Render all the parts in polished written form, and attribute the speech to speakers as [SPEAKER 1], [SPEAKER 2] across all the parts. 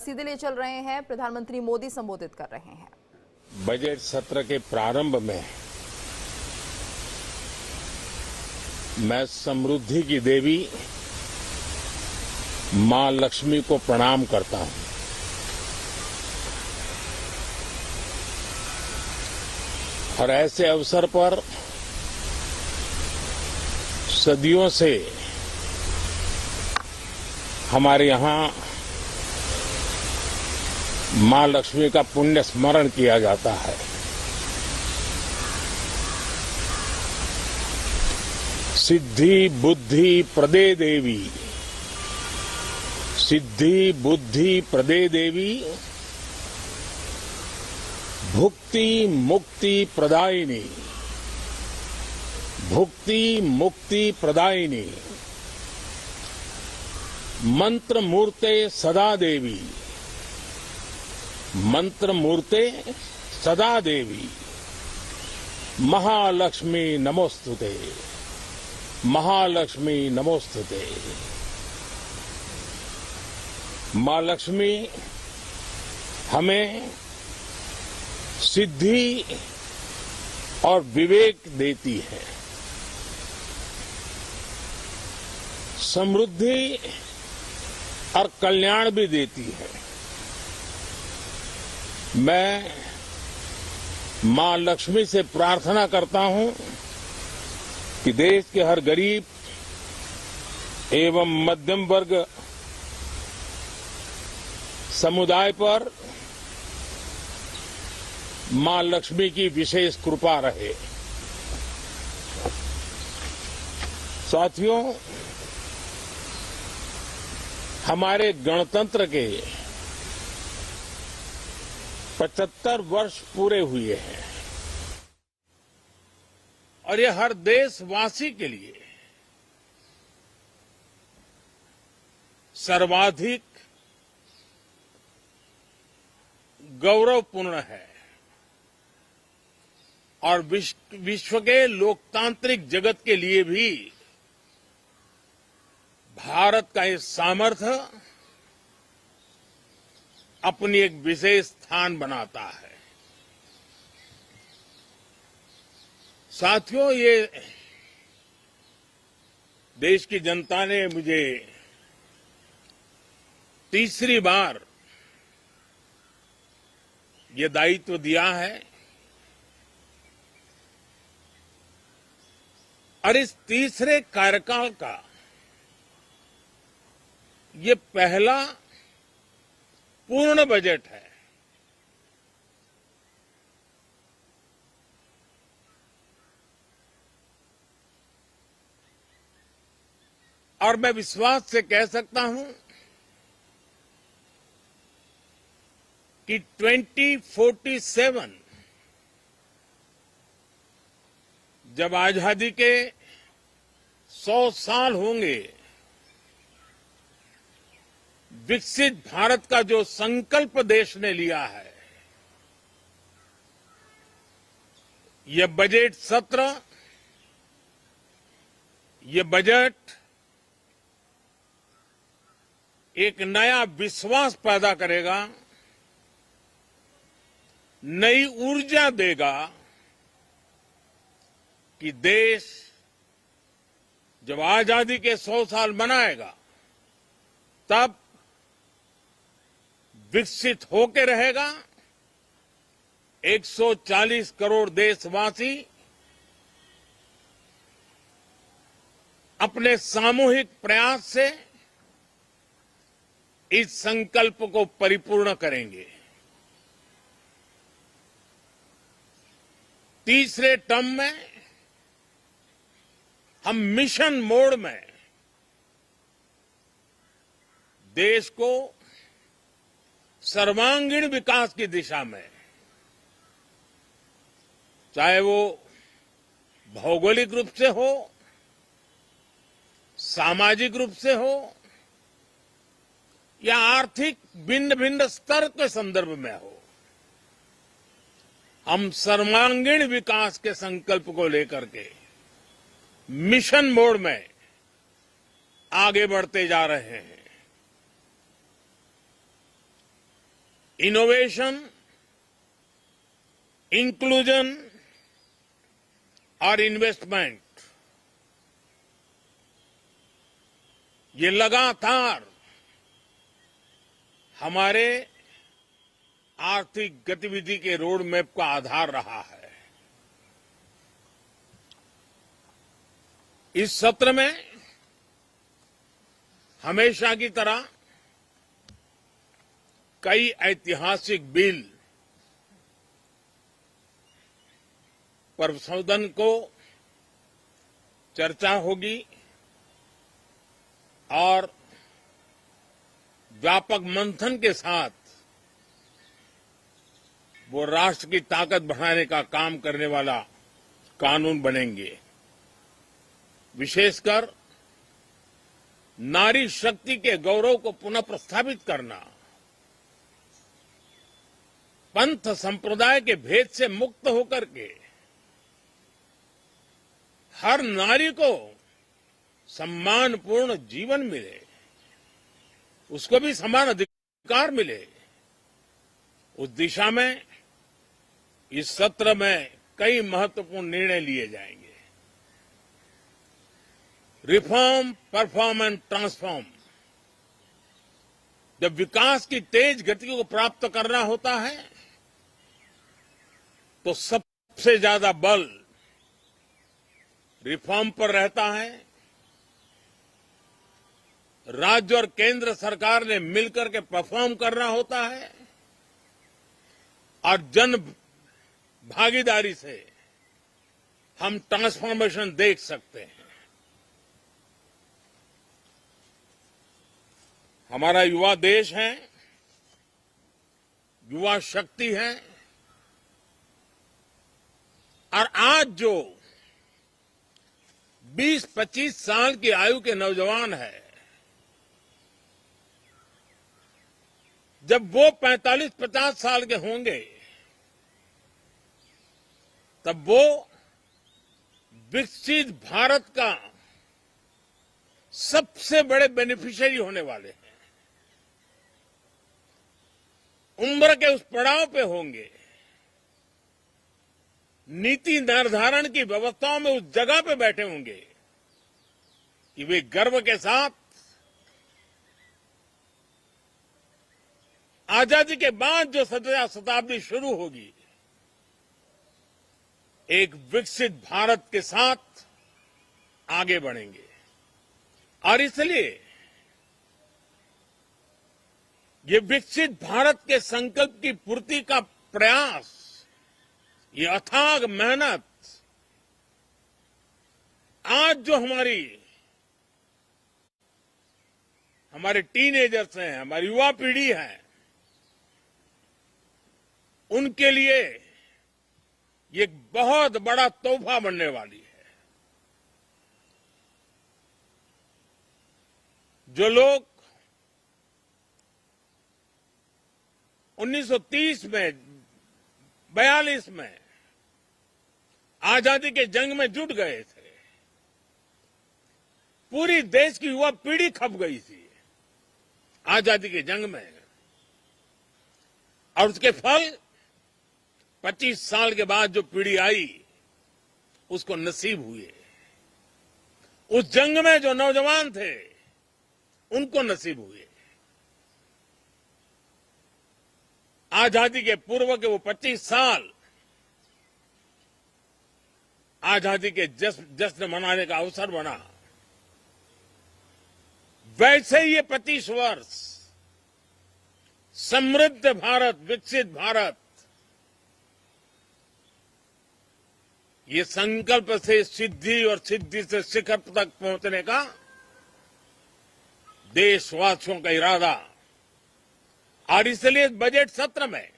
[SPEAKER 1] सीधे ले चल रहे हैं। प्रधानमंत्री मोदी संबोधित कर रहे हैं।
[SPEAKER 2] बजट सत्र के प्रारंभ में मैं समृद्धि की देवी मां लक्ष्मी को प्रणाम करता हूं। और ऐसे अवसर पर सदियों से हमारे यहां मां लक्ष्मी का पुण्य स्मरण किया जाता है। सिद्धि बुद्धि प्रदे देवी, सिद्धि बुद्धि प्रदे देवी, भुक्ति मुक्ति प्रदायिनी, भुक्ति मुक्ति प्रदायिनी, मंत्र मूर्ते सदा देवी, मंत्र मूर्ते सदा देवी, महालक्ष्मी नमोस्तुते, महालक्ष्मी नमोस्तुते। मां लक्ष्मी हमें सिद्धि और विवेक देती है, समृद्धि और कल्याण भी देती है। मैं मां लक्ष्मी से प्रार्थना करता हूं कि देश के हर गरीब एवं मध्यम वर्ग समुदाय पर मां लक्ष्मी की विशेष कृपा रहे। साथियों, हमारे गणतंत्र के 75 वर्ष पूरे हुए हैं और ये हर देशवासी के लिए सर्वाधिक गौरवपूर्ण है और विश्व के लोकतांत्रिक जगत के लिए भी भारत का ये सामर्थ्य अपनी एक विशेष स्थान बनाता है। साथियों, ये देश की जनता ने मुझे तीसरी बार ये दायित्व दिया है और इस तीसरे कार्यकाल का ये पहला पूर्ण बजट है। और मैं विश्वास से कह सकता हूं कि 2047 जब आजादी के 100 साल होंगे, विकसित भारत का जो संकल्प देश ने लिया है, यह बजट सत्र, ये बजट एक नया विश्वास पैदा करेगा, नई ऊर्जा देगा कि देश जब आजादी के 100 साल मनाएगा तब विकसित होकर रहेगा। 140 करोड़ देशवासी अपने सामूहिक प्रयास से इस संकल्प को परिपूर्ण करेंगे। तीसरे टर्म में हम मिशन मोड में देश को सर्वांगीण विकास की दिशा में, चाहे वो भौगोलिक रूप से हो, सामाजिक रूप से हो या आर्थिक भिन्न भिन्न स्तर के संदर्भ में हो, हम सर्वांगीण विकास के संकल्प को लेकर के मिशन मोड में आगे बढ़ते जा रहे हैं। इनोवेशन, इंक्लूजन और इन्वेस्टमेंट, ये लगातार हमारे आर्थिक गतिविधि के रोड मैप का आधार रहा है। इस सत्र में हमेशा की तरह कई ऐतिहासिक बिल पर सदन को चर्चा होगी और व्यापक मंथन के साथ वो राष्ट्र की ताकत बढ़ाने का काम करने वाला कानून बनेंगे। विशेषकर नारी शक्ति के गौरव को पुनः प्रस्थापित करना, पंथ संप्रदाय के भेद से मुक्त होकर के हर नारी को सम्मानपूर्ण जीवन मिले, उसको भी समान अधिकार मिले, उस दिशा में इस सत्र में कई महत्वपूर्ण निर्णय लिए जाएंगे। Reform, perform and transform. जब विकास की तेज गति को प्राप्त करना होता है तो सबसे ज्यादा बल रिफॉर्म पर रहता है। राज्य और केंद्र सरकार ने मिलकर के परफॉर्म करना होता है और जन भागीदारी से हम ट्रांसफॉर्मेशन देख सकते हैं। हमारा युवा देश है, युवा शक्ति है और आज जो 20-25 साल की आयु के नौजवान है, जब वो 45-50 साल के होंगे तब वो विकसित भारत का सबसे बड़े बेनिफिशियरी होने वाले हैं। उम्र के उस पड़ाव पे होंगे, नीति निर्धारण की व्यवस्थाओं में उस जगह पे बैठे होंगे कि वे गर्व के साथ आजादी के बाद जो शताब्दी शुरू होगी, एक विकसित भारत के साथ आगे बढ़ेंगे। और इसलिए ये विकसित भारत के संकल्प की पूर्ति का प्रयास, ये अथाग मेहनत आज जो हमारे टीनेजर्स हैं, हमारी युवा पीढ़ी है, उनके लिए ये एक बहुत बड़ा तोहफा बनने वाली है। जो लोग 1930 में, 42 में आजादी के जंग में जुट गए थे, पूरी देश की युवा पीढ़ी खप गई थी आजादी के जंग में, और उसके फल 25 साल के बाद जो पीढ़ी आई उसको नसीब हुए। उस जंग में जो नौजवान थे उनको नसीब हुए। आजादी के पूर्व के वो 25 साल आजादी के जश्न मनाने का अवसर बना। वैसे ही ये 25 वर्ष समृद्ध भारत, विकसित भारत, ये संकल्प से सिद्धि और सिद्धि से शिखर तक पहुंचने का देशवासियों का इरादा। और इसलिए इस बजट सत्र में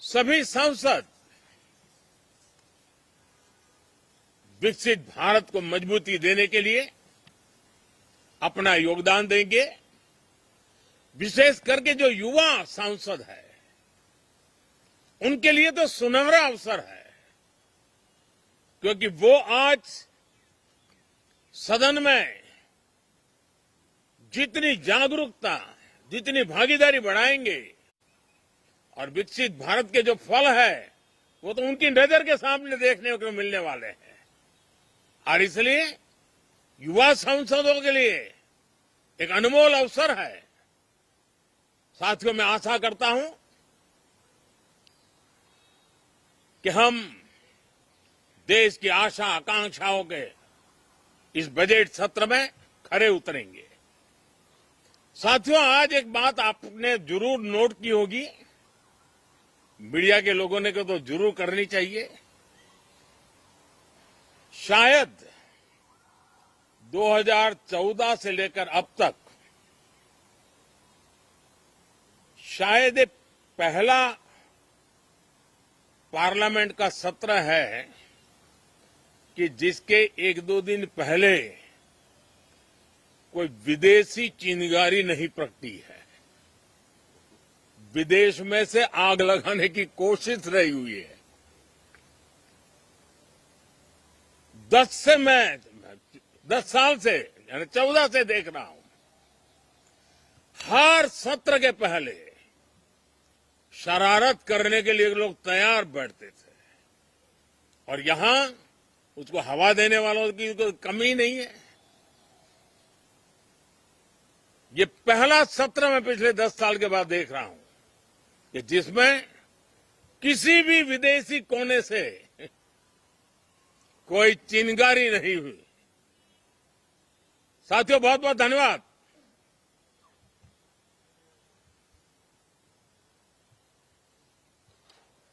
[SPEAKER 2] सभी सांसद विकसित भारत को मजबूती देने के लिए अपना योगदान देंगे। विशेष करके जो युवा सांसद है उनके लिए तो सुनहरा अवसर है, क्योंकि वो आज सदन में जितनी जागरूकता, जितनी भागीदारी बढ़ाएंगे और विकसित भारत के जो फल है वो तो उनकी नजर के सामने देखने को मिलने वाले हैं। और इसलिए युवा सांसदों के लिए एक अनमोल अवसर है। साथियों, मैं आशा करता हूं कि हम देश की आशा आकांक्षाओं के इस बजट सत्र में खरे उतरेंगे। साथियों, आज एक बात आपने जरूर नोट की होगी, मीडिया के लोगों ने तो जरूर करनी चाहिए। शायद 2014 से लेकर अब तक शायद ये पहला पार्लियामेंट का सत्र है कि जिसके एक दो दिन पहले कोई विदेशी चिंगारी नहीं प्रगटी है। विदेश में से आग लगाने की कोशिश रही हुई है। 10 साल से यानी 14 से देख रहा हूं, हर सत्र के पहले शरारत करने के लिए लोग तैयार बैठते थे और यहां उसको हवा देने वालों की कोई कमी नहीं है। ये पहला सत्र मैं पिछले 10 साल के बाद देख रहा हूं कि जिसमें किसी भी विदेशी कोने से कोई चिंगारी नहीं हुई। साथियों, बहुत बहुत धन्यवाद।